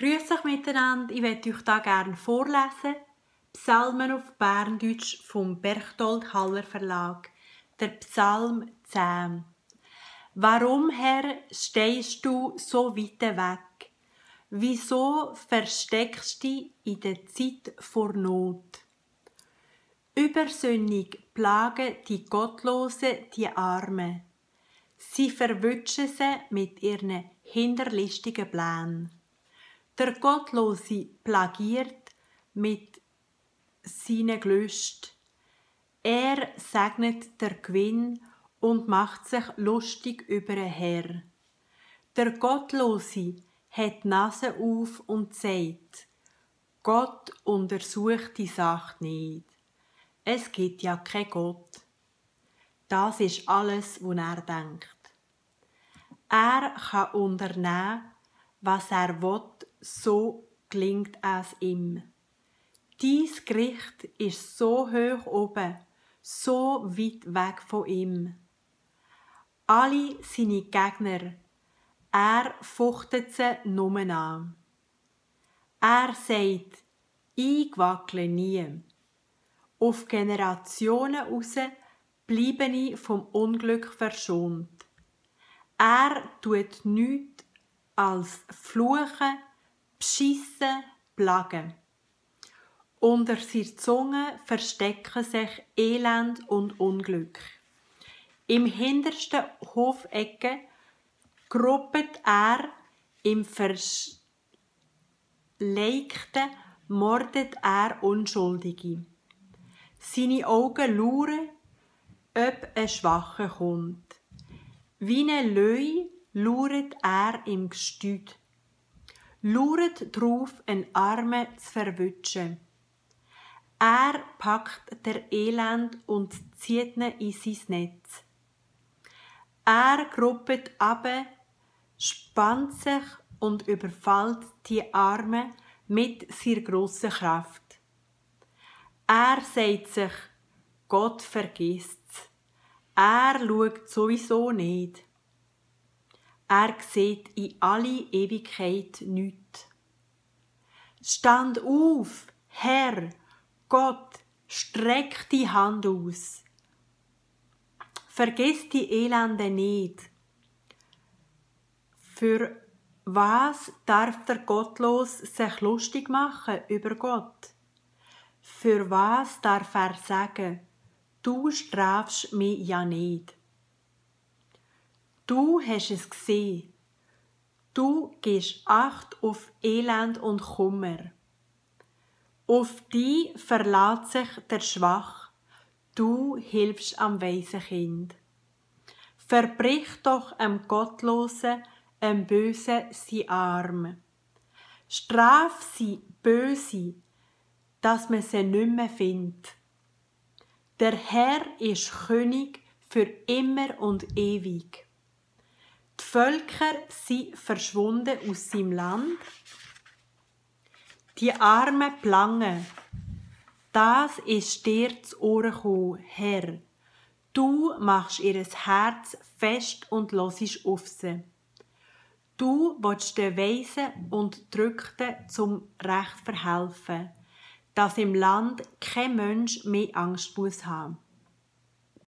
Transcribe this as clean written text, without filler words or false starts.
Grüß euch miteinander, ich möchte euch da gerne vorlesen. Psalmen auf Berndeutsch vom Berchtold Haller Verlag. Der Psalm 10. Warum, Herr, stehst du so weit weg? Wieso versteckst du dich in der Zeit vor Not? Übersündig plagen die Gottlosen die Armen. Sie verwünschen sie mit ihren hinterlistigen Plänen. Der Gottlose plagiert mit seinen Gelüsten. Er segnet der Gewinn und macht sich lustig über den Herr. Der Gottlose hat die Nase auf und sagt: Gott untersucht die Sache nicht. Es gibt ja keinen Gott. Das ist alles, was er denkt. Er kann unternehmen, was er will, so gelingt es ihm. Dies Gericht ist so hoch oben, so weit weg von ihm. Alle seine Gegner, er fuchtet sie nur an. Er sagt: ich wackle nie. Auf Generationen raus bleibe ich vom Unglück verschont. Er tut nichts als fluchen, beschissen, plagen. Unter seiner Zunge verstecken sich Elend und Unglück. Im hintersten Hofecke gruppet er, im Verschleikten mordet er Unschuldige. Seine Augen lauern, ob ein Schwacher kommt. Wie ein Löwe lauert er im Gestüt. Lauert drauf, einen Armen zu verwutschen. Er packt der Elend und zieht ihn in sein Netz. Er gruppet abe, spannt sich und überfällt die Armen mit seiner grossen Kraft. Er sagt sich: Gott vergisst's. Er schaut sowieso nicht. Er sieht in alle Ewigkeit nichts. Stand auf, Herr, Gott, streck die Hand aus. Vergiss die Elende nicht. Für was darf der Gottlos sich lustig machen über Gott? Für was darf er sagen: du strafst mich ja nicht? Du hast es gesehen. Du gibst Acht auf Elend und Kummer. Auf dich verlässt sich der Schwach. Du hilfst am weisen Kind. Verbrich doch am Gottlosen, am Bösen sein Arm. Straf sie böse, dass man sie nicht mehr findet. Der Herr ist König für immer und ewig. Die Völker sind verschwunden aus seinem Land. Die Armen plangen. Das ist dir zu Ohren gekommen, Herr. Du machst ihr Herz fest und hörst auf sie. Du willst den Weisen und Drückten zum Recht verhelfen, dass im Land kein Mensch mehr Angst muss haben.